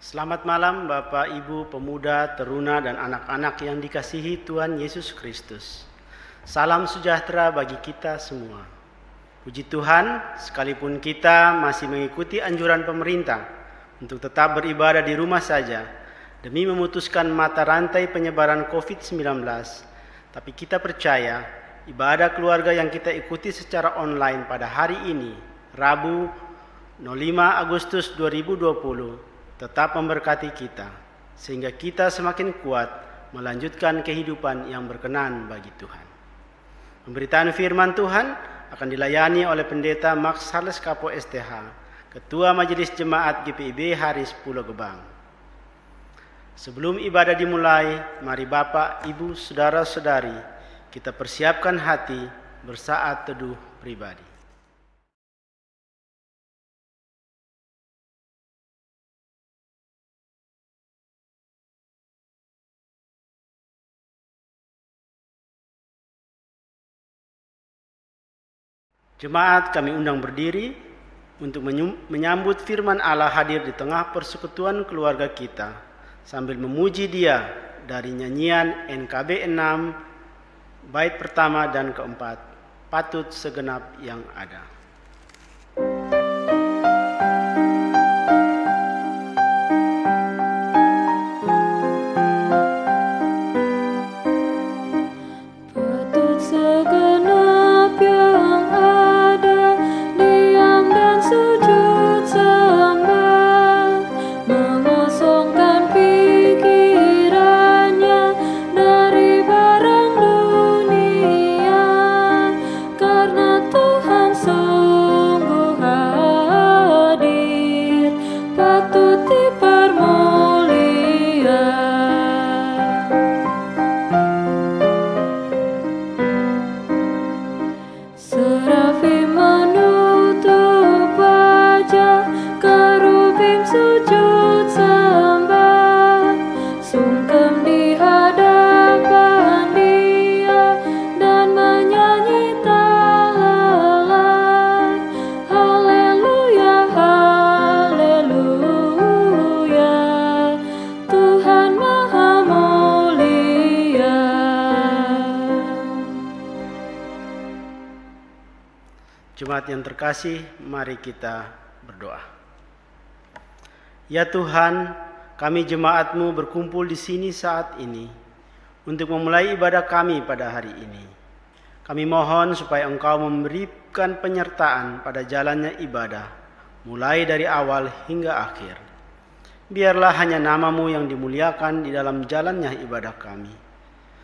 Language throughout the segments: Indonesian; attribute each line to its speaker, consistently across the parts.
Speaker 1: Selamat malam Bapak, Ibu, pemuda, teruna, dan anak-anak yang dikasihi Tuhan Yesus Kristus. Salam sejahtera bagi kita semua. Puji Tuhan, sekalipun kita masih mengikuti anjuran pemerintah untuk tetap beribadah di rumah saja demi memutuskan mata rantai penyebaran COVID-19, tapi kita percaya ibadah keluarga yang kita ikuti secara online pada hari ini, Rabu 05 Agustus 2020, tetap memberkati kita, sehingga kita semakin kuat melanjutkan kehidupan yang berkenan bagi Tuhan. Pemberitaan firman Tuhan akan dilayani oleh Pendeta Max Charles Kapo STH, Ketua Majelis Jemaat GPIB Haris Pulau Gebang. Sebelum ibadah dimulai, mari Bapak, Ibu, Saudara-saudari, kita persiapkan hati bersaat teduh pribadi. Jemaat kami undang berdiri untuk menyambut firman Allah hadir di tengah persekutuan keluarga kita sambil memuji Dia dari nyanyian NKB 6 bait pertama dan keempat, patut segenap yang ada. Jemaat yang terkasih, mari kita berdoa. Ya Tuhan, kami jemaat-Mu berkumpul di sini saat ini untuk memulai ibadah kami pada hari ini. Kami mohon supaya Engkau memberikan penyertaan pada jalannya ibadah, mulai dari awal hingga akhir. Biarlah hanya nama-Mu yang dimuliakan di dalam jalannya ibadah kami.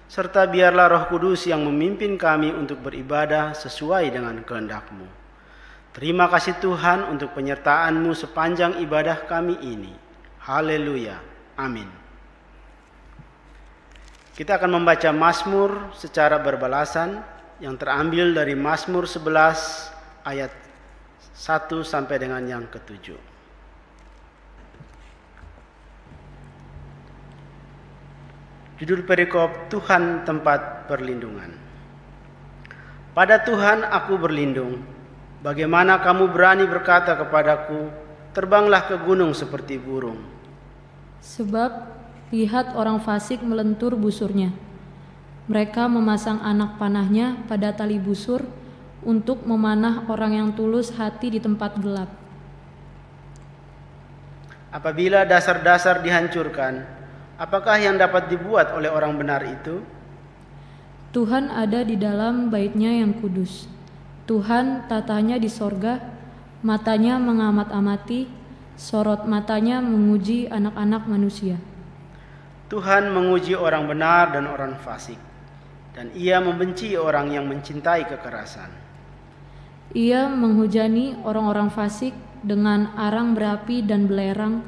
Speaker 1: Serta biarlah Roh Kudus yang memimpin kami untuk beribadah sesuai dengan kehendak-Mu. Terima kasih Tuhan untuk penyertaan-Mu sepanjang ibadah kami ini. Haleluya. Amin. Kita akan membaca Mazmur secara berbalasan yang terambil dari Mazmur 11 ayat 1 sampai dengan yang ke-7. Judul perikop, Tuhan tempat perlindungan. Pada Tuhan aku berlindung. Bagaimana kamu berani berkata kepadaku, terbanglah ke gunung seperti burung.
Speaker 2: Sebab lihat orang fasik melentur busurnya. Mereka memasang anak panahnya pada tali busur untuk memanah orang yang tulus hati di tempat gelap.
Speaker 1: Apabila dasar-dasar dihancurkan, apakah yang dapat dibuat oleh orang benar itu?
Speaker 2: Tuhan ada di dalam bait-Nya yang kudus. Tuhan tatanya di sorga, matanya mengamat-amati, sorot matanya menguji anak-anak manusia.
Speaker 1: Tuhan menguji orang benar dan orang fasik, dan Ia membenci orang yang mencintai kekerasan.
Speaker 2: Ia menghujani orang-orang fasik dengan arang berapi dan belerang,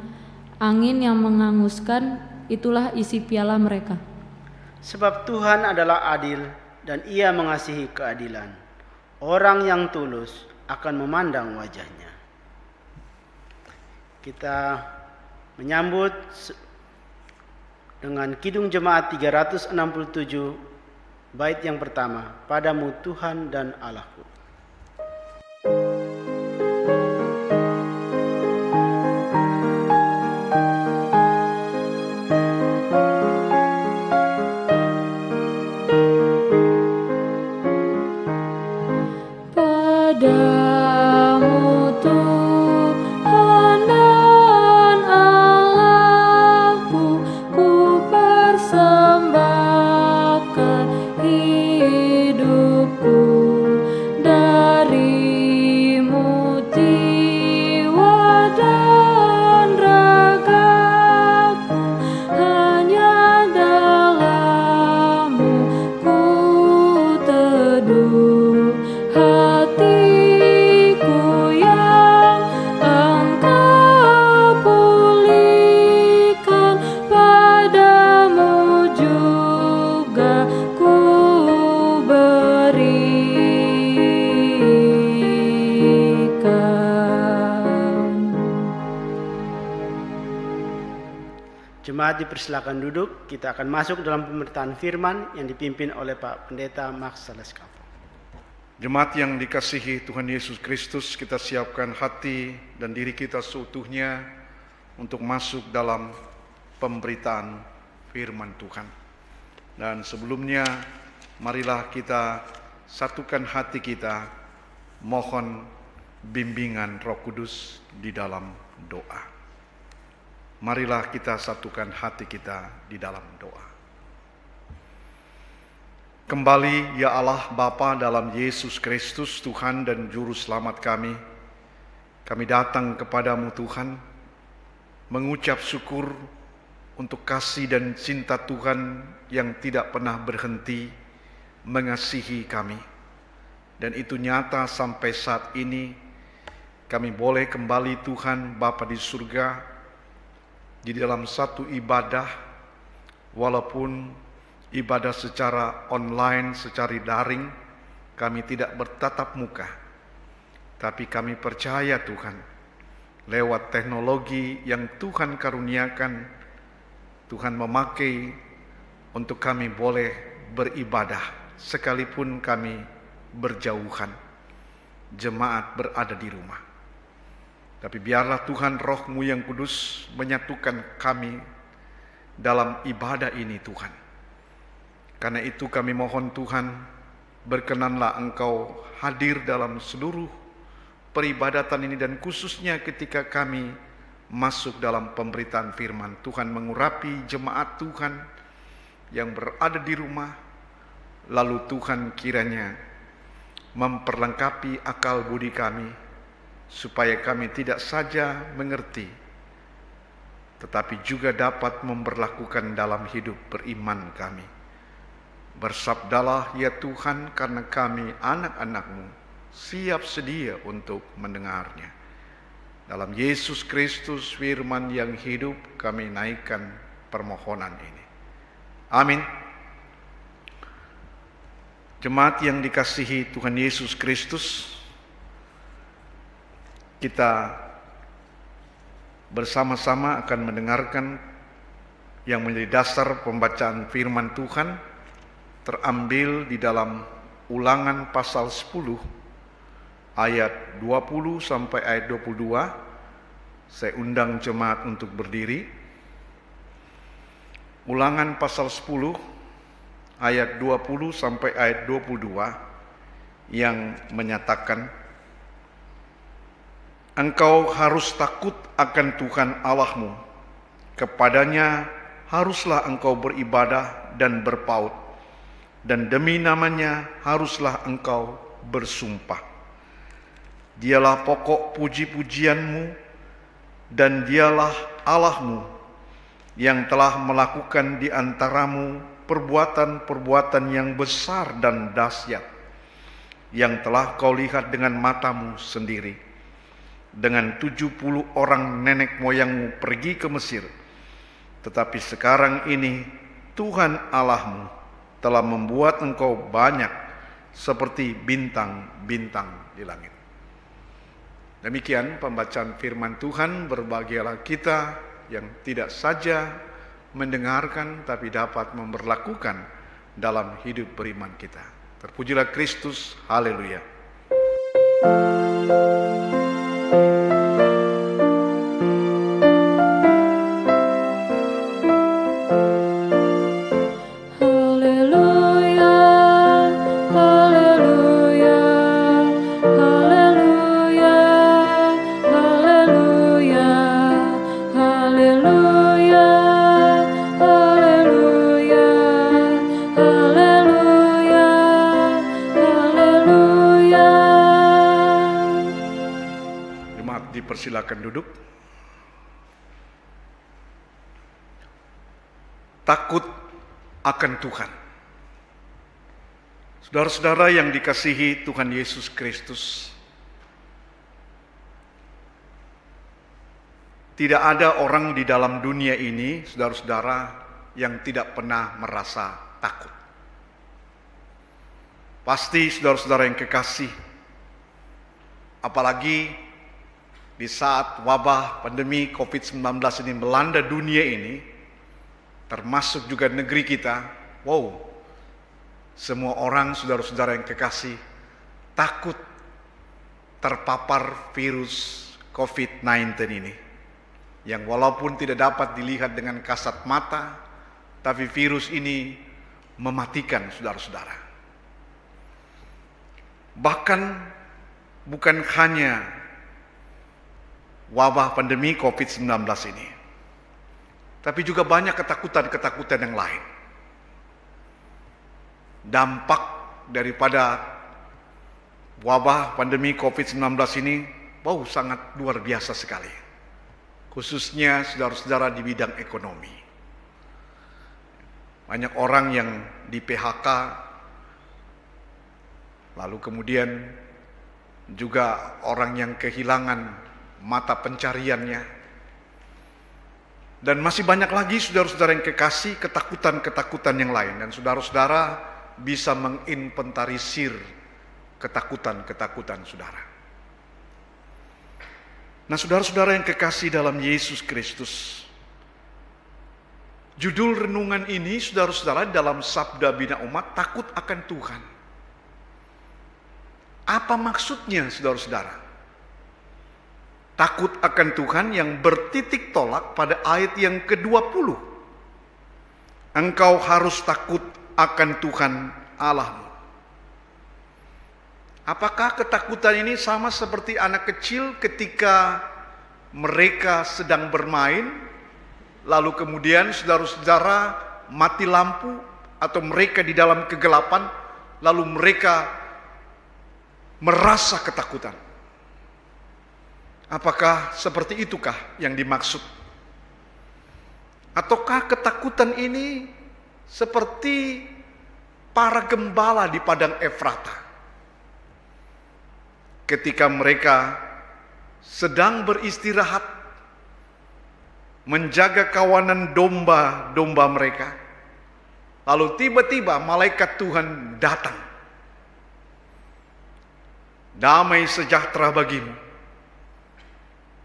Speaker 2: angin yang menghanguskan, itulah isi piala mereka.
Speaker 1: Sebab Tuhan adalah adil dan Ia mengasihi keadilan. Orang yang tulus akan memandang wajah-Nya. Kita menyambut dengan Kidung Jemaat 367 bait yang pertama, Padamu Tuhan dan Allahku.
Speaker 2: Padamu Tuhan dan Allahku, ku persembahkan hidupku. Darimu jiwa dan ragaku, hanya dalam-Mu ku teduh. Hatiku yang Engkau pulihkan, padamu juga ku berikan.
Speaker 1: Jemaat dipersilakan duduk. Kita akan masuk dalam pemberitaan firman yang dipimpin oleh Pak Pendeta Max Saleskapo.
Speaker 3: Jemaat yang dikasihi Tuhan Yesus Kristus, kita siapkan hati dan diri kita seutuhnya untuk masuk dalam pemberitaan firman Tuhan. Dan sebelumnya, marilah kita satukan hati kita, mohon bimbingan Roh Kudus di dalam doa. Marilah kita satukan hati kita di dalam doa. Kembali ya Allah Bapa dalam Yesus Kristus, Tuhan dan Juru Selamat kami datang kepadamu Tuhan, mengucap syukur untuk kasih dan cinta Tuhan yang tidak pernah berhenti mengasihi kami. Dan itu nyata sampai saat ini, kami boleh kembali Tuhan Bapa di surga, di dalam satu ibadah, walaupun ibadah secara online, secara daring, kami tidak bertatap muka. Tapi kami percaya Tuhan, lewat teknologi yang Tuhan karuniakan, Tuhan memakai untuk kami boleh beribadah, sekalipun kami berjauhan, jemaat berada di rumah. Tapi biarlah Tuhan Roh-Mu yang kudus menyatukan kami dalam ibadah ini Tuhan. Karena itu kami mohon Tuhan, berkenanlah Engkau hadir dalam seluruh peribadatan ini, dan khususnya ketika kami masuk dalam pemberitaan firman. Tuhan mengurapi jemaat Tuhan yang berada di rumah, lalu Tuhan kiranya memperlengkapi akal budi kami, supaya kami tidak saja mengerti, tetapi juga dapat memperlakukan dalam hidup beriman kami. Bersabdalah ya Tuhan, karena kami anak-anak-Mu siap sedia untuk mendengarnya. Dalam Yesus Kristus firman yang hidup, kami naikkan permohonan ini. Amin. Jemaat yang dikasihi Tuhan Yesus Kristus, kita bersama-sama akan mendengarkan yang menjadi dasar pembacaan firman Tuhan, terambil di dalam Ulangan pasal 10 ayat 20 sampai ayat 22. Saya undang jemaat untuk berdiri. Ulangan pasal 10 ayat 20 sampai ayat 22. yang menyatakan, engkau harus takut akan Tuhan Allahmu, kepadanya haruslah engkau beribadah dan berpaut, dan demi namanya haruslah engkau bersumpah. Dialah pokok puji-pujianmu, dan dialah Allahmu yang telah melakukan di antaramu perbuatan-perbuatan yang besar dan dahsyat, yang telah kau lihat dengan matamu sendiri. Dengan 70 orang nenek moyangmu pergi ke Mesir, tetapi sekarang ini Tuhan Allahmu telah membuat engkau banyak seperti bintang-bintang di langit. Demikian pembacaan firman Tuhan. Berbahagialah kita yang tidak saja mendengarkan tapi dapat memberlakukan dalam hidup beriman kita. Terpujilah Kristus, haleluya. Silakan duduk. Takut akan Tuhan. Saudara-saudara yang dikasihi Tuhan Yesus Kristus, tidak ada orang di dalam dunia ini, saudara-saudara, yang tidak pernah merasa takut. Pasti saudara-saudara yang kekasih, apalagi di saat wabah pandemi COVID-19 ini melanda dunia ini, termasuk juga negeri kita, semua orang, saudara-saudara yang kekasih, takut terpapar virus COVID-19 ini. Yang walaupun tidak dapat dilihat dengan kasat mata, tapi virus ini mematikan saudara-saudara. Bahkan bukan hanya wabah pandemi COVID-19 ini, tapi juga banyak ketakutan-ketakutan yang lain. Dampak daripada wabah pandemi COVID-19 ini sangat luar biasa sekali, khususnya saudara-saudara di bidang ekonomi. Banyak orang yang di PHK, lalu kemudian juga orang yang kehilangan mata pencariannya, dan masih banyak lagi saudara-saudara yang kekasih ketakutan-ketakutan yang lain, dan saudara-saudara bisa menginventarisir ketakutan-ketakutan saudara. Nah, saudara-saudara yang kekasih dalam Yesus Kristus, judul renungan ini saudara-saudara dalam Sabda Bina Umat, takut akan Tuhan. Apa maksudnya saudara-saudara? Takut akan Tuhan yang bertitik tolak pada ayat yang ke-20. Engkau harus takut akan Tuhan Allahmu. Apakah ketakutan ini sama seperti anak kecil ketika mereka sedang bermain, lalu kemudian saudara-saudara mati lampu, atau mereka di dalam kegelapan, lalu mereka merasa ketakutan? Apakah seperti itukah yang dimaksud? Ataukah ketakutan ini seperti para gembala di padang Efrata ketika mereka sedang beristirahat menjaga kawanan domba-domba mereka, lalu tiba-tiba malaikat Tuhan datang. Damai sejahtera bagimu.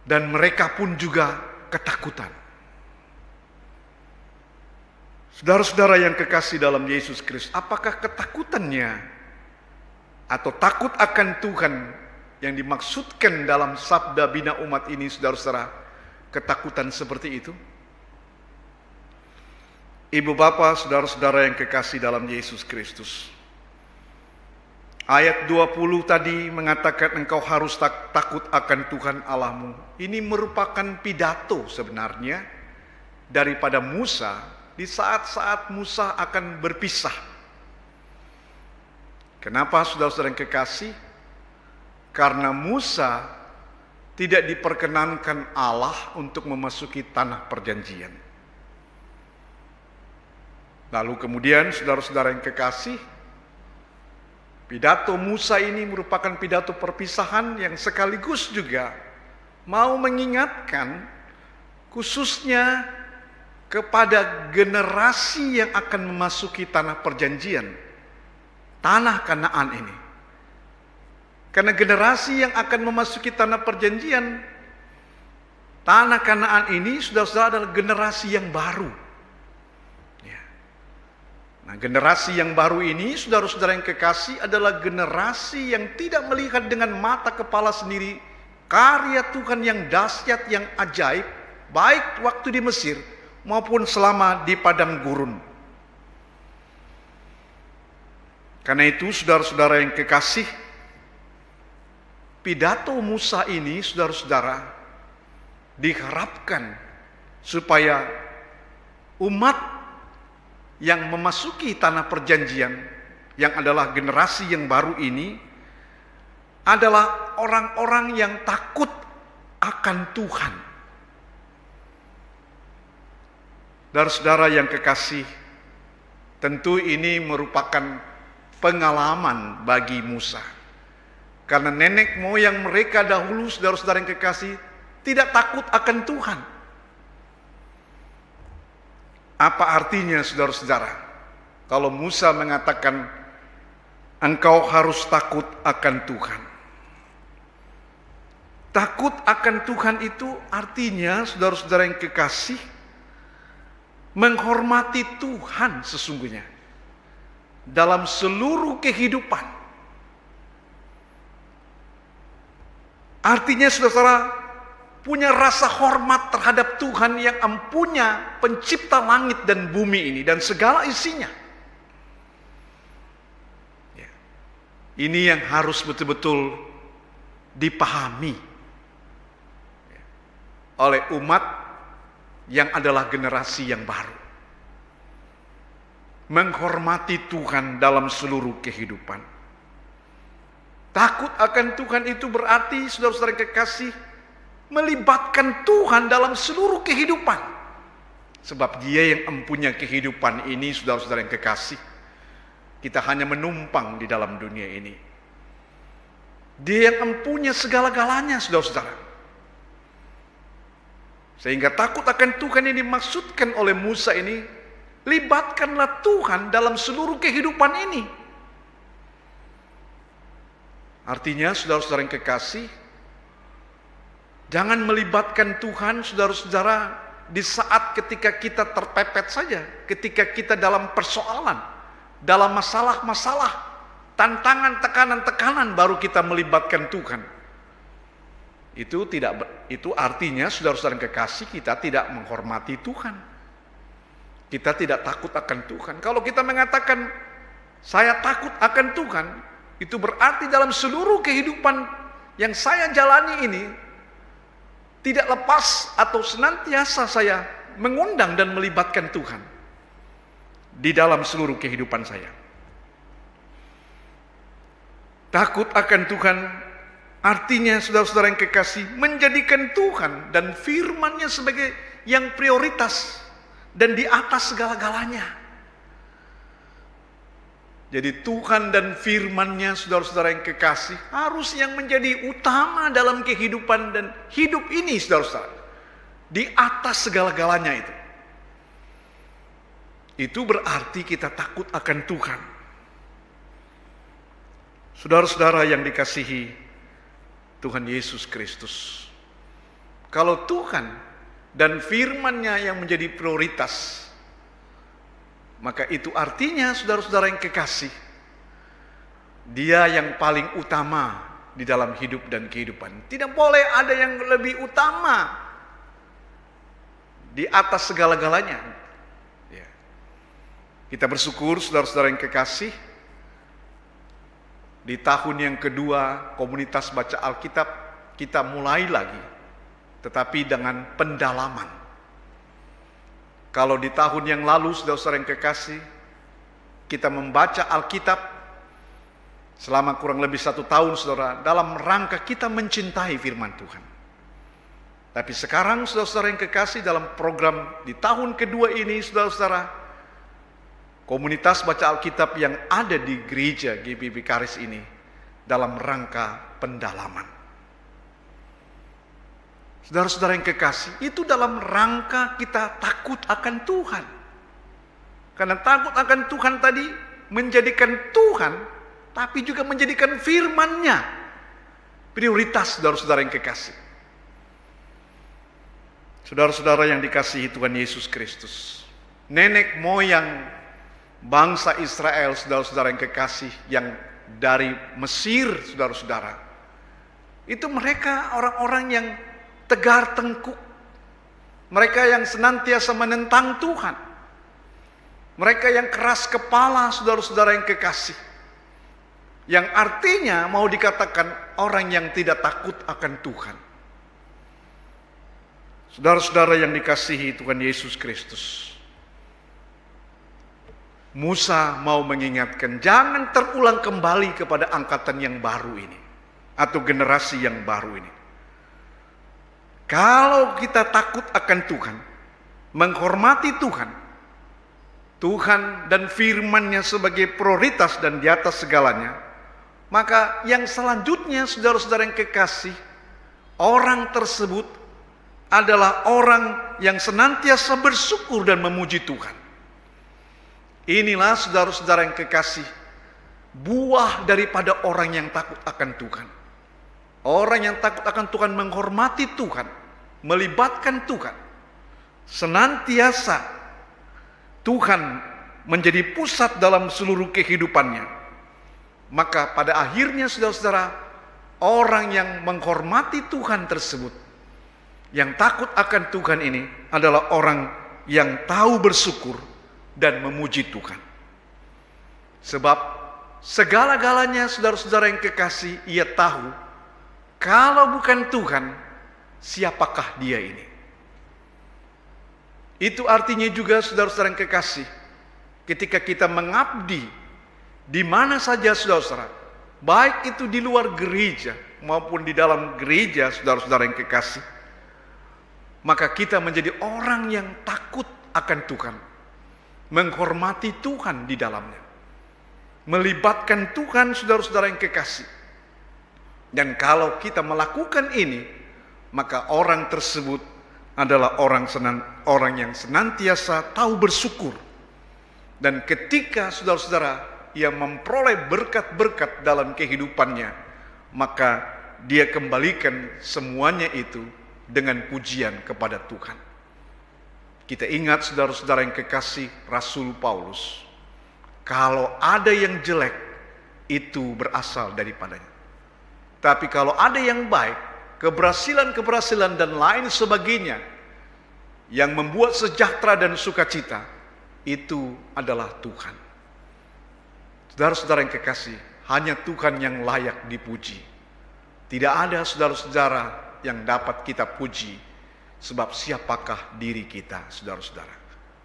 Speaker 3: Dan mereka pun juga ketakutan. Saudara-saudara yang kekasih dalam Yesus Kristus, apakah ketakutannya atau takut akan Tuhan yang dimaksudkan dalam Sabda Bina Umat ini, saudara-saudara, ketakutan seperti itu? Ibu bapak, saudara-saudara yang kekasih dalam Yesus Kristus, Ayat 20 tadi mengatakan engkau harus takut akan Tuhan Allahmu. Ini merupakan pidato sebenarnya daripada Musa di saat-saat Musa akan berpisah. Kenapa saudara-saudara yang kekasih? Karena Musa tidak diperkenankan Allah untuk memasuki tanah perjanjian. Lalu kemudian saudara-saudara yang kekasih, pidato Musa ini merupakan pidato perpisahan yang sekaligus juga mau mengingatkan khususnya kepada generasi yang akan memasuki tanah perjanjian, tanah Kanaan ini. Karena generasi yang akan memasuki tanah perjanjian, tanah Kanaan ini saudara-saudara adalah generasi yang baru. Nah, generasi yang baru ini, saudara-saudara yang kekasih, adalah generasi yang tidak melihat dengan mata kepala sendiri karya Tuhan yang dahsyat, yang ajaib, baik waktu di Mesir maupun selama di padang gurun. Karena itu, saudara-saudara yang kekasih, pidato Musa ini, saudara-saudara, diharapkan supaya umat yang memasuki tanah perjanjian, yang adalah generasi yang baru ini, adalah orang-orang yang takut akan Tuhan. Saudara-saudara yang kekasih, tentu ini merupakan pengalaman bagi Musa. Karena nenek moyang mereka dahulu, saudara-saudara yang kekasih, tidak takut akan Tuhan. Apa artinya saudara-saudara? Kalau Musa mengatakan engkau harus takut akan Tuhan. Takut akan Tuhan itu artinya saudara-saudara yang kekasih, menghormati Tuhan sesungguhnya dalam seluruh kehidupan. Artinya saudara-saudara punya rasa hormat terhadap Tuhan yang empunya pencipta langit dan bumi ini dan segala isinya. Ya. Ini yang harus betul-betul dipahami oleh umat yang adalah generasi yang baru. Menghormati Tuhan dalam seluruh kehidupan. Takut akan Tuhan itu berarti saudara-saudara kekasih, melibatkan Tuhan dalam seluruh kehidupan. Sebab Dia yang mempunyai kehidupan ini, saudara-saudara yang kekasih. Kita hanya menumpang di dalam dunia ini. Dia yang mempunyai segala-galanya, saudara-saudara. Sehingga takut akan Tuhan yang dimaksudkan oleh Musa ini, libatkanlah Tuhan dalam seluruh kehidupan ini. Artinya, saudara-saudara yang kekasih, jangan melibatkan Tuhan, saudara-saudara, di saat ketika kita terpepet saja, ketika kita dalam persoalan, dalam masalah-masalah, tantangan, tekanan-tekanan, baru kita melibatkan Tuhan. Itu artinya, saudara-saudara yang kekasih, kita tidak menghormati Tuhan. Kita tidak takut akan Tuhan. Kalau kita mengatakan, saya takut akan Tuhan, itu berarti dalam seluruh kehidupan yang saya jalani ini, tidak lepas atau senantiasa saya mengundang dan melibatkan Tuhan di dalam seluruh kehidupan saya. Takut akan Tuhan artinya, saudara-saudara yang kekasih, menjadikan Tuhan dan firman-Nya sebagai yang prioritas dan di atas segala-galanya. Jadi Tuhan dan firman-Nya, saudara-saudara yang kekasih, harus yang menjadi utama dalam kehidupan dan hidup ini, saudara-saudara. Di atas segala-galanya itu. Itu berarti kita takut akan Tuhan. Saudara-saudara yang dikasihi Tuhan Yesus Kristus. Kalau Tuhan dan firman-Nya yang menjadi prioritas, maka itu artinya, saudara-saudara yang kekasih, Dia yang paling utama di dalam hidup dan kehidupan. Tidak boleh ada yang lebih utama di atas segala-galanya. Kita bersyukur, saudara-saudara yang kekasih, Di tahun yang kedua komunitas baca Alkitab kita mulai lagi, tetapi dengan pendalaman. Kalau di tahun yang lalu, saudara-saudara yang kekasih, kita membaca Alkitab selama kurang lebih 1 tahun, saudara, dalam rangka kita mencintai firman Tuhan. Tapi sekarang, saudara-saudara yang kekasih, dalam program di tahun kedua ini, saudara-saudara, komunitas baca Alkitab yang ada di gereja GBB Karis ini dalam rangka pendalaman. Saudara-saudara yang kekasih, itu dalam rangka kita takut akan Tuhan. Karena takut akan Tuhan tadi menjadikan Tuhan, tapi juga menjadikan firman-Nya prioritas, saudara-saudara yang kekasih. Saudara-saudara yang dikasihi Tuhan Yesus Kristus, nenek moyang bangsa Israel, saudara-saudara yang kekasih, yang dari Mesir, saudara-saudara, itu mereka orang-orang yang tegar tengkuk. Mereka yang senantiasa menentang Tuhan. Mereka yang keras kepala, saudara-saudara yang kekasih. Yang artinya mau dikatakan orang yang tidak takut akan Tuhan. Saudara-saudara yang dikasihi Tuhan Yesus Kristus, Musa mau mengingatkan, jangan terulang kembali kepada angkatan yang baru ini, atau generasi yang baru ini. Kalau kita takut akan Tuhan, menghormati Tuhan, Tuhan dan firman-Nya sebagai prioritas dan di atas segalanya, maka yang selanjutnya, saudara-saudara yang kekasih, orang tersebut adalah orang yang senantiasa bersyukur dan memuji Tuhan. Inilah, saudara-saudara yang kekasih, buah daripada orang yang takut akan Tuhan. Orang yang takut akan Tuhan menghormati Tuhan, melibatkan Tuhan. Senantiasa Tuhan menjadi pusat dalam seluruh kehidupannya. Maka pada akhirnya, saudara-saudara, orang yang menghormati Tuhan tersebut, yang takut akan Tuhan ini adalah orang yang tahu bersyukur dan memuji Tuhan. Sebab segala-galanya, saudara-saudara yang kekasih, ia tahu kalau bukan Tuhan, siapakah dia ini? Itu artinya juga, saudara-saudara yang kekasih, ketika kita mengabdi di mana saja, saudara-saudara, baik itu di luar gereja maupun di dalam gereja, saudara-saudara yang kekasih, maka kita menjadi orang yang takut akan Tuhan, menghormati Tuhan di dalamnya, melibatkan Tuhan, saudara-saudara yang kekasih. Dan kalau kita melakukan ini, maka orang tersebut adalah orang yang senantiasa tahu bersyukur. Dan ketika, saudara-saudara, ia memperoleh berkat-berkat dalam kehidupannya, maka dia kembalikan semuanya itu dengan pujian kepada Tuhan. Kita ingat, saudara-saudara yang kekasih, Rasul Paulus, kalau ada yang jelek, itu berasal daripadanya. Tapi kalau ada yang baik, keberhasilan-keberhasilan dan lain sebagainya, yang membuat sejahtera dan sukacita, itu adalah Tuhan. Saudara-saudara yang kekasih, hanya Tuhan yang layak dipuji. Tidak ada, saudara-saudara, yang dapat kita puji, sebab siapakah diri kita, saudara-saudara.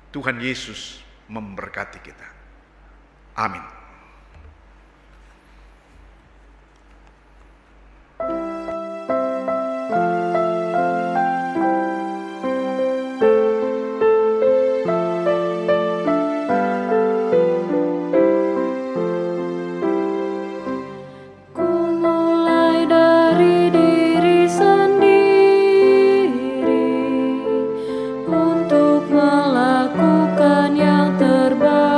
Speaker 3: Tuhan Yesus memberkati kita. Amin.
Speaker 2: Untuk melakukan yang terbaik.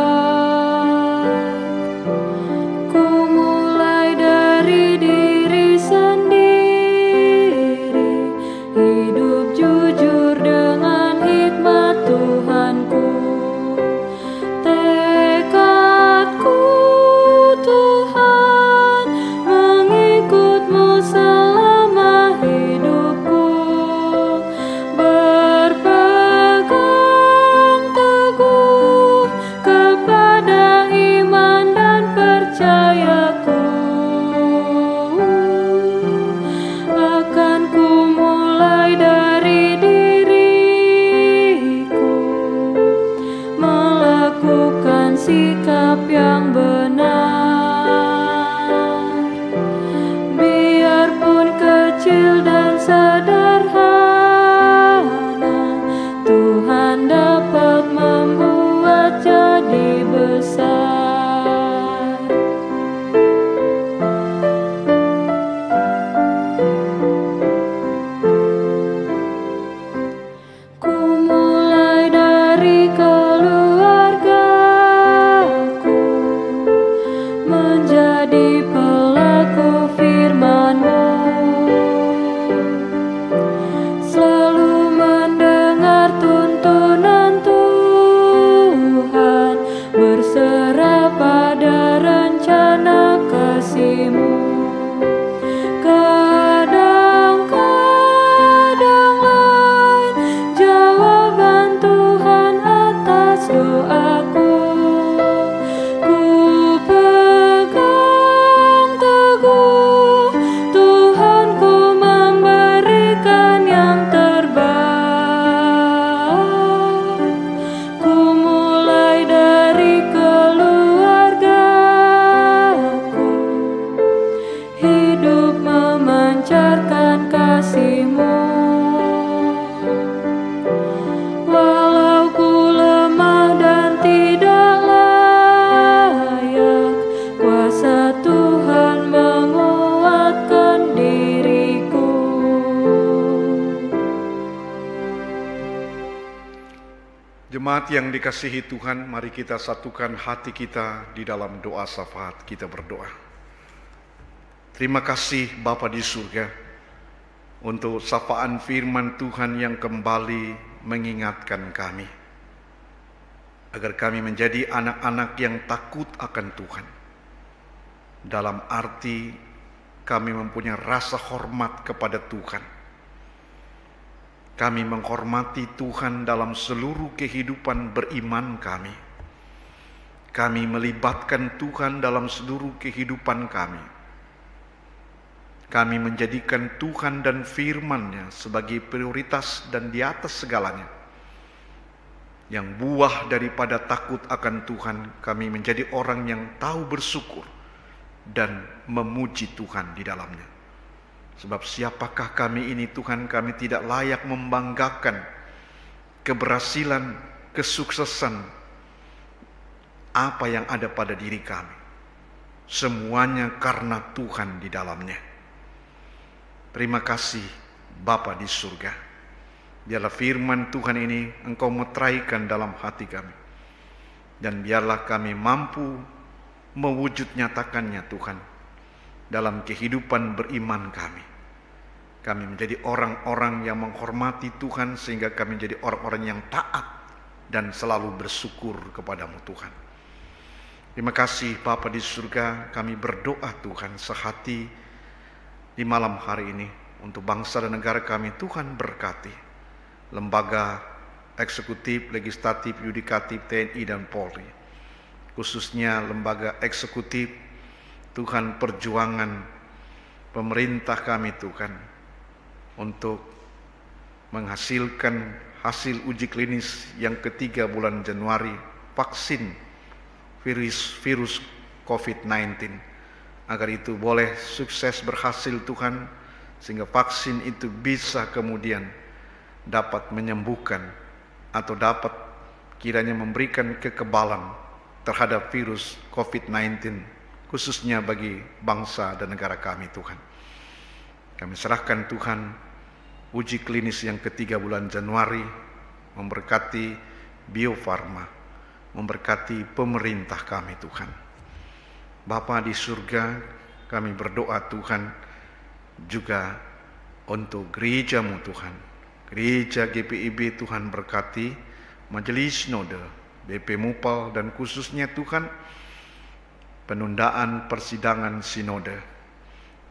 Speaker 2: sederhana, Tuhan dapat membuat jadi besar. Ku mulai dari keluargaku, menjadi pelaku firman-Mu, selalu mendengar tuntunan Tuhan, berserah pada rencana kasih-Mu. Kadang-kadang lain jawaban Tuhan atas doaku, ku pegang teguh, Tuhan ku memberikan yang terbaik. Ku mulai dari keluargaku, hidup memancarkan kasih-Mu. Walau ku lemah dan tidak layak, kuasa Tuhan menguatkan diriku.
Speaker 3: Jemaat yang dikasihi Tuhan, mari kita satukan hati kita di dalam doa syafaat. Kita berdoa. Terima kasih Bapa di surga untuk sapaan firman Tuhan yang kembali mengingatkan kami, agar kami menjadi anak-anak yang takut akan Tuhan. Dalam arti kami mempunyai rasa hormat kepada Tuhan. Kami menghormati Tuhan dalam seluruh kehidupan beriman kami. Kami melibatkan Tuhan dalam seluruh kehidupan kami. Kami menjadikan Tuhan dan firman-Nya sebagai prioritas dan di atas segalanya. Yang buah daripada takut akan Tuhan, kami menjadi orang yang tahu bersyukur dan memuji Tuhan di dalamnya. Sebab siapakah kami ini Tuhan, kami tidak layak membanggakan keberhasilan, kesuksesan apa yang ada pada diri kami. Semuanya karena Tuhan di dalamnya. Terima kasih Bapa di surga. Biarlah firman Tuhan ini Engkau meteraikan dalam hati kami. Dan biarlah kami mampu mewujud nyatakannya Tuhan dalam kehidupan beriman kami. Kami menjadi orang-orang yang menghormati Tuhan, sehingga kami menjadi orang-orang yang taat dan selalu bersyukur kepadamu Tuhan. Terima kasih Bapa di surga, kami berdoa Tuhan sehati di malam hari ini untuk bangsa dan negara kami. Tuhan berkati lembaga eksekutif, legislatif, yudikatif, TNI dan Polri, khususnya lembaga eksekutif. Tuhan, perjuangan pemerintah kami Tuhan untuk menghasilkan hasil uji klinis yang ketiga bulan Januari vaksin virus COVID-19, agar itu boleh sukses berhasil Tuhan, sehingga vaksin itu bisa kemudian dapat menyembuhkan atau dapat kiranya memberikan kekebalan terhadap virus COVID-19, khususnya bagi bangsa dan negara kami Tuhan. Kami serahkan Tuhan uji klinis yang ketiga bulan Januari, memberkati Bio Farma, memberkati pemerintah kami Tuhan. Bapa di surga, kami berdoa Tuhan juga untuk gereja-Mu Tuhan. Gereja GPIB Tuhan berkati, Majelis Sinode, BP Mupal, dan khususnya Tuhan penundaan persidangan sinode.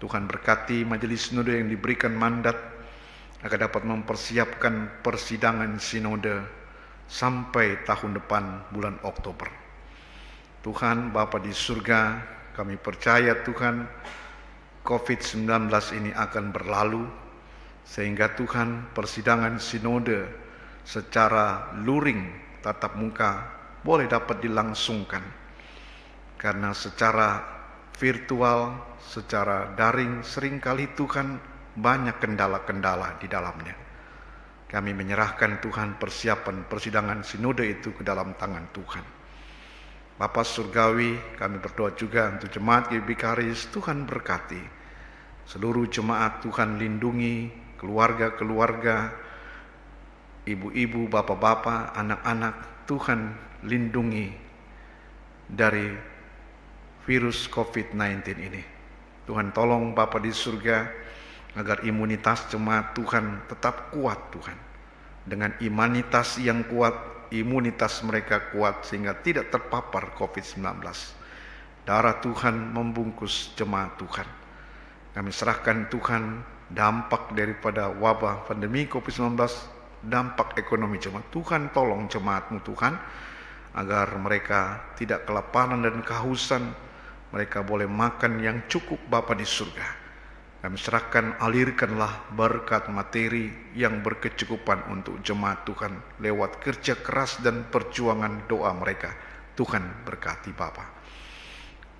Speaker 3: Tuhan berkati Majelis Sinode yang diberikan mandat agar dapat mempersiapkan persidangan sinode sampai tahun depan bulan Oktober. Tuhan Bapa di surga, kami percaya Tuhan COVID-19 ini akan berlalu, sehingga Tuhan persidangan sinode secara luring tatap muka boleh dapat dilangsungkan. Karena secara virtual, secara daring seringkali Tuhan banyak kendala-kendala di dalamnya. Kami menyerahkan Tuhan persiapan persidangan sinode itu ke dalam tangan Tuhan. Bapa Surgawi, kami berdoa juga untuk jemaat GBI Karis, Tuhan berkati. Seluruh jemaat Tuhan lindungi, keluarga-keluarga, ibu-ibu, bapak-bapak, anak-anak, Tuhan lindungi dari virus COVID-19 ini. Tuhan tolong Bapa di surga agar imunitas jemaat Tuhan tetap kuat Tuhan. Dengan imanitas yang kuat, imunitas mereka kuat sehingga tidak terpapar COVID-19. Darah Tuhan membungkus jemaat Tuhan. Kami serahkan Tuhan dampak daripada wabah pandemi COVID-19, dampak ekonomi jemaat. Tuhan tolong jemaat-Mu Tuhan agar mereka tidak kelaparan dan kehausan. Mereka boleh makan yang cukup Bapa di surga. Kami serahkan, alirkanlah berkat materi yang berkecukupan untuk jemaat Tuhan lewat kerja keras dan perjuangan doa mereka. Tuhan berkati Bapa.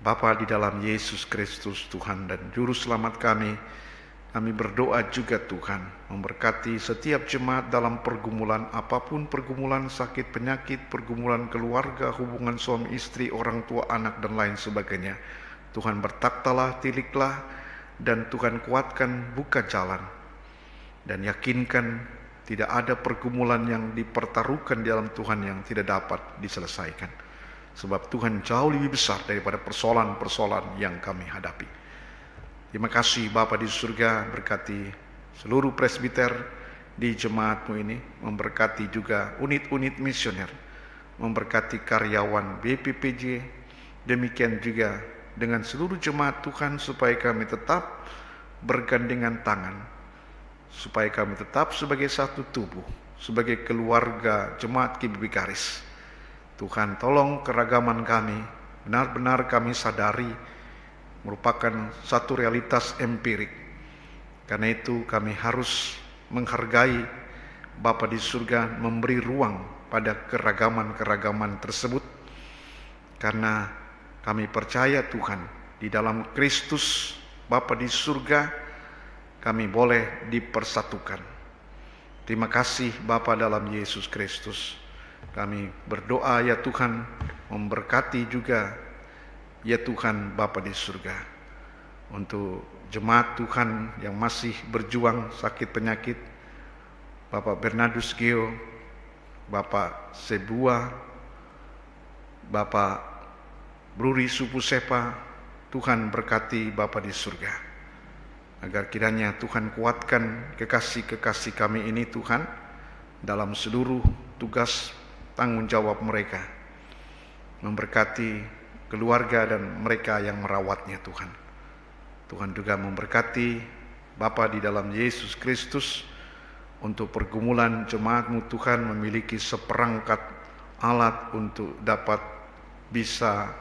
Speaker 3: Bapa di dalam Yesus Kristus Tuhan dan Juru Selamat kami berdoa juga Tuhan memberkati setiap jemaat dalam pergumulan apapun, pergumulan sakit, penyakit, pergumulan keluarga, hubungan suami istri, orang tua, anak dan lain sebagainya. Tuhan bertaktalah, tiliklah, dan Tuhan kuatkan, buka jalan, dan yakinkan tidak ada pergumulan yang dipertaruhkan di dalam Tuhan yang tidak dapat diselesaikan. Sebab Tuhan jauh lebih besar daripada persoalan-persoalan yang kami hadapi. Terima kasih Bapa di surga, berkati seluruh presbiter di jemaat-Mu ini, memberkati juga unit-unit misioner, memberkati karyawan BPPJ, demikian juga dengan seluruh jemaat Tuhan supaya kami tetap bergandengan tangan, supaya kami tetap sebagai satu tubuh, sebagai keluarga jemaat GBI Karis. Tuhan tolong keragaman kami, benar-benar kami sadari merupakan satu realitas empirik. Karena itu kami harus menghargai Bapa di surga, memberi ruang pada keragaman-keragaman tersebut. Karena kami percaya Tuhan, di dalam Kristus Bapa di surga kami boleh dipersatukan. Terima kasih Bapa dalam Yesus Kristus. Kami berdoa ya Tuhan, memberkati juga ya Tuhan Bapa di surga, untuk jemaat Tuhan yang masih berjuang sakit penyakit, Bapak Bernardus Geo, Bapak Sebua, Bapak Bruri Supusepa, Tuhan berkati Bapa di surga, agar kiranya Tuhan kuatkan kekasih-kekasih kami ini Tuhan, dalam seluruh tugas tanggung jawab mereka, memberkati keluarga dan mereka yang merawatnya Tuhan. Tuhan juga memberkati Bapa di dalam Yesus Kristus untuk pergumulan jemaat-Mu Tuhan memiliki seperangkat alat untuk dapat bisa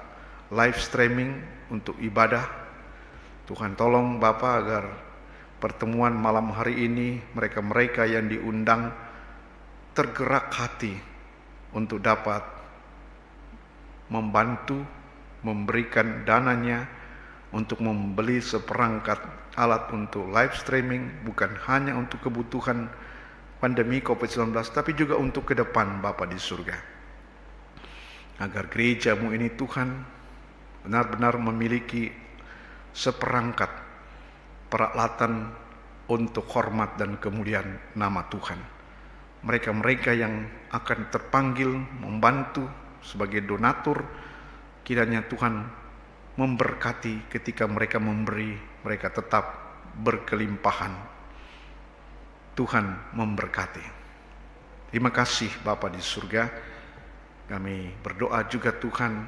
Speaker 3: live streaming untuk ibadah. Tuhan tolong Bapa agar pertemuan malam hari ini mereka-mereka yang diundang tergerak hati untuk dapat membantu, memberikan dananya untuk membeli seperangkat alat untuk live streaming, bukan hanya untuk kebutuhan pandemi COVID-19, tapi juga untuk ke depan Bapa di surga. Agar gereja-Mu ini Tuhan benar-benar memiliki seperangkat peralatan untuk hormat dan kemuliaan nama Tuhan. Mereka-mereka yang akan terpanggil membantu sebagai donatur, kiranya Tuhan memberkati ketika mereka memberi, mereka tetap berkelimpahan. Tuhan memberkati. Terima kasih Bapa di surga. Kami berdoa juga Tuhan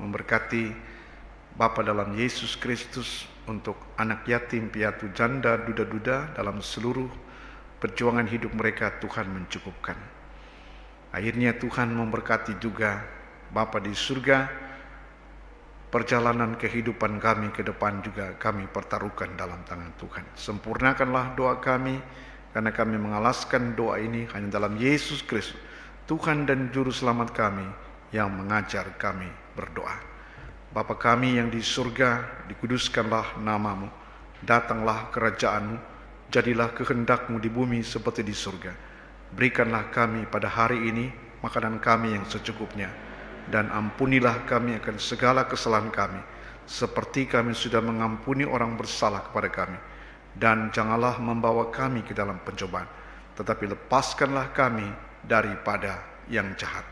Speaker 3: memberkati Bapa dalam Yesus Kristus untuk anak yatim, piatu, janda, duda-duda dalam seluruh perjuangan hidup mereka. Tuhan mencukupkan. Akhirnya Tuhan memberkati juga Bapa di surga. Perjalanan kehidupan kami ke depan juga kami pertaruhkan dalam tangan Tuhan. Sempurnakanlah doa kami, karena kami mengalaskan doa ini hanya dalam Yesus Kristus, Tuhan dan Juru Selamat kami, yang mengajar kami berdoa. Bapa kami yang di surga, dikuduskanlah nama-Mu, datanglah kerajaan-Mu, jadilah kehendak-Mu di bumi seperti di surga. Berikanlah kami pada hari ini makanan kami yang secukupnya, dan ampunilah kami akan segala kesalahan kami, seperti kami sudah mengampuni orang bersalah kepada kami. Dan janganlah membawa kami ke dalam pencobaan, tetapi lepaskanlah kami daripada yang jahat.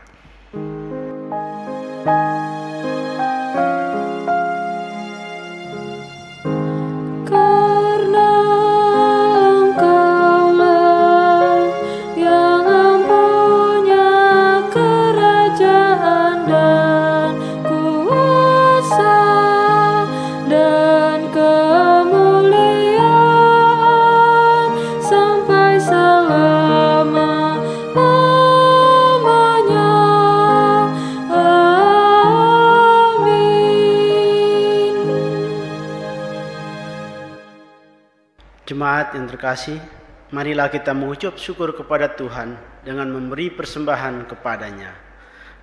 Speaker 1: Jemaat yang terkasih, marilah kita mengucap syukur kepada Tuhan dengan memberi persembahan kepadanya.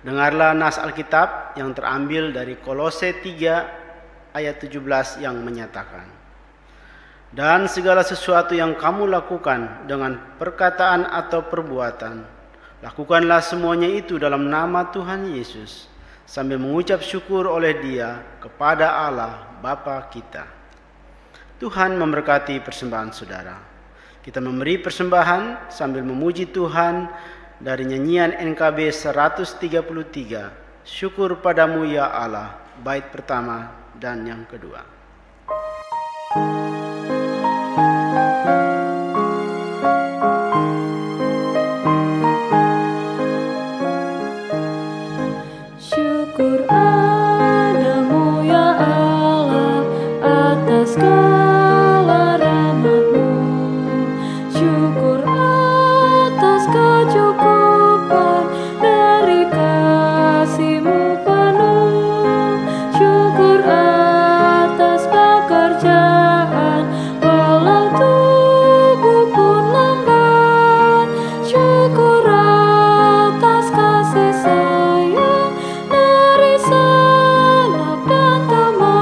Speaker 1: Dengarlah nas Alkitab yang terambil dari Kolose 3 ayat 17 yang menyatakan, "Dan segala sesuatu yang kamu lakukan dengan perkataan atau perbuatan, lakukanlah semuanya itu dalam nama Tuhan Yesus, sambil mengucap syukur oleh Dia kepada Allah Bapa kita." Tuhan memberkati persembahan saudara. Kita memberi persembahan sambil memuji Tuhan dari nyanyian NKB 133, "Syukur padamu ya Allah," bait pertama dan yang kedua.
Speaker 2: Syukur padamu ya Allah atas segala rahmat-Mu. Syukur atas kecukupan dari kasih-Mu penuh. Syukur atas pekerjaan walau tubuh pun lamban. Syukur atas kasih sayang dari sanap dan teman.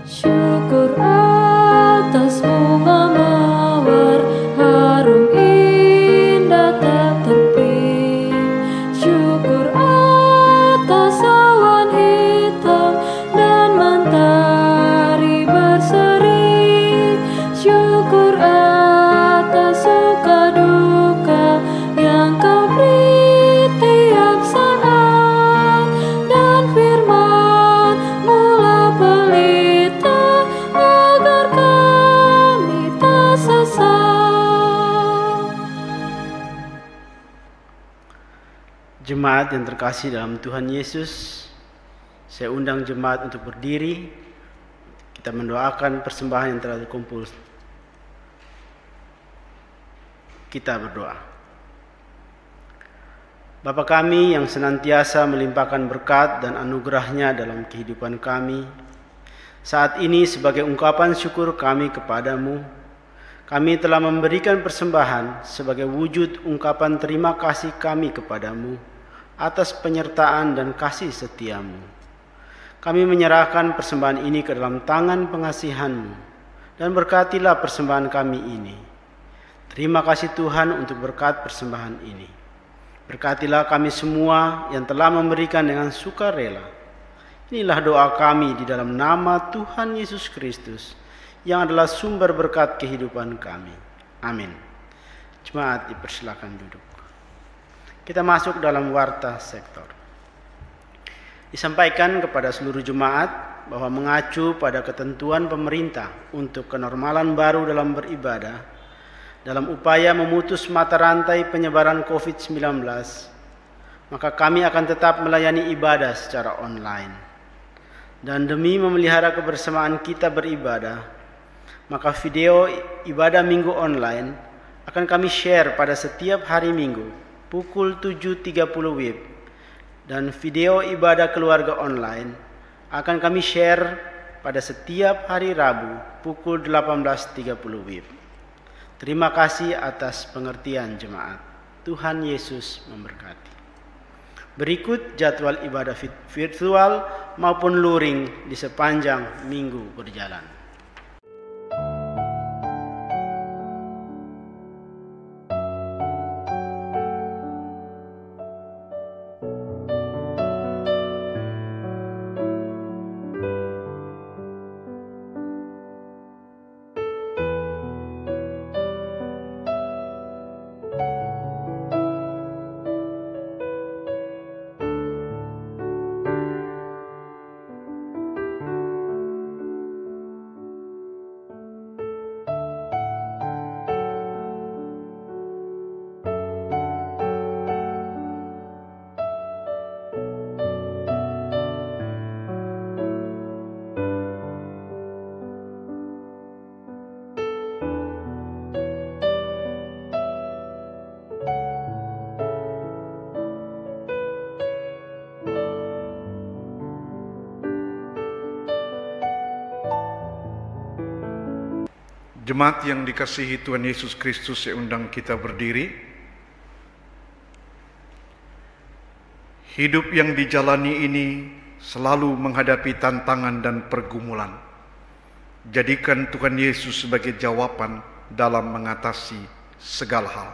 Speaker 2: Syukur atas bunga mawar harum indah tak terbit. Syukur atas awan hitam dan mentari berseri. Syukur atas suka duka yang Kau beri tiap saat, dan firman mula pelita agar kami tak sesat.
Speaker 1: Jemaat yang terkasih dalam Tuhan Yesus, saya undang jemaat untuk berdiri. Kita mendoakan persembahan yang telah terkumpul. Kita berdoa. Bapa kami yang senantiasa melimpahkan berkat dan anugerah-Nya dalam kehidupan kami, saat ini sebagai ungkapan syukur kami kepadamu, kami telah memberikan persembahan sebagai wujud ungkapan terima kasih kami kepadamu atas penyertaan dan kasih setia-Mu. Kami menyerahkan persembahan ini ke dalam tangan pengasihan-Mu, dan berkatilah persembahan kami ini. Terima kasih Tuhan untuk berkat persembahan ini. Berkatilah kami semua yang telah memberikan dengan sukarela. Inilah doa kami di dalam nama Tuhan Yesus Kristus, yang adalah sumber berkat kehidupan kami. Amin. Jemaat dipersilakan duduk. Kita masuk dalam warta sektor. Disampaikan kepada seluruh jemaat bahwa mengacu pada ketentuan pemerintah untuk kenormalan baru dalam beribadah, dalam upaya memutus mata rantai penyebaran COVID-19, maka kami akan tetap melayani ibadah secara online. Dan demi memelihara kebersamaan kita beribadah, maka video ibadah minggu online akan kami share pada setiap hari Minggu pukul 7.30 WIB, dan video ibadah keluarga online akan kami share pada setiap hari Rabu pukul 18.30 WIB. Terima kasih atas pengertian jemaat. Tuhan Yesus memberkati. Berikut jadwal ibadah virtual maupun luring di sepanjang minggu berjalan.
Speaker 3: Jemaat yang dikasihi Tuhan Yesus Kristus, yang undang kita berdiri. Hidup yang dijalani ini selalu menghadapi tantangan dan pergumulan. Jadikan Tuhan Yesus sebagai jawaban dalam mengatasi segala hal.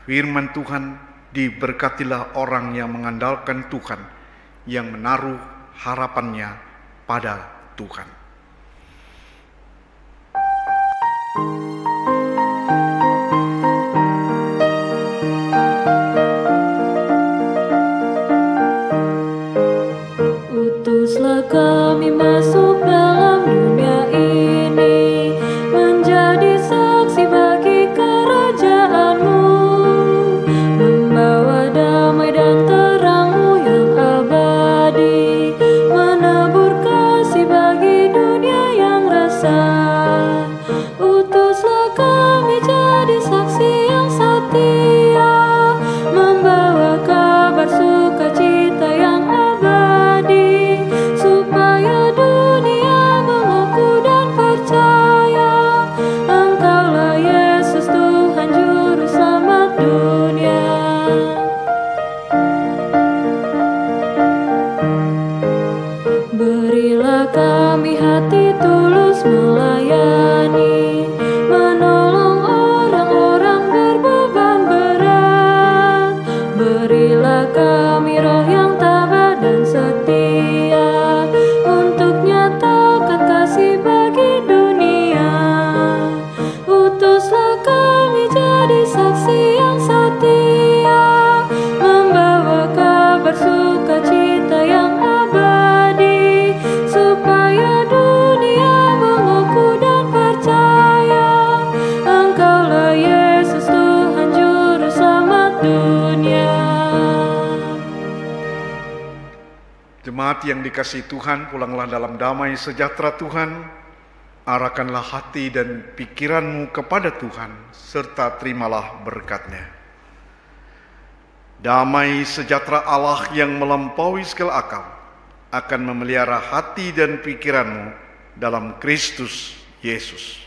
Speaker 3: Firman Tuhan, diberkatilah orang yang mengandalkan Tuhan, yang menaruh harapannya pada Tuhan.
Speaker 2: Utuslah kami masuk dalam dunia ini, menjadi saksi bagi kerajaan-Mu, membawa damai dan terang-Mu yang abadi, menabur kasih bagi dunia yang resah. Utuslah kami jadi saksi yang setia, membawa kabar sukacita yang abadi, supaya dunia mengaku dan percaya Engkaulah Yesus Tuhan Juru Selamat dunia. Berilah kami hati tulus melayani, menolong orang-orang berbeban berat. Berilah kami roh yang tabah dan setia, untuk nyatakan kasih bagi dunia. Utuslah kami jadi saksi yang setia, membawa kabar sukacita yang abadi, supaya dunia mengaku dan percaya Engkaulah Yesus Tuhan Juru Selamat dunia.
Speaker 3: Jemaat yang dikasihi Tuhan, pulanglah dalam damai sejahtera Tuhan. Arahkanlah hati dan pikiranmu kepada Tuhan, serta terimalah berkat-Nya. Damai sejahtera Allah yang melampaui segala akal akan memelihara hati dan pikiranmu dalam Kristus Yesus.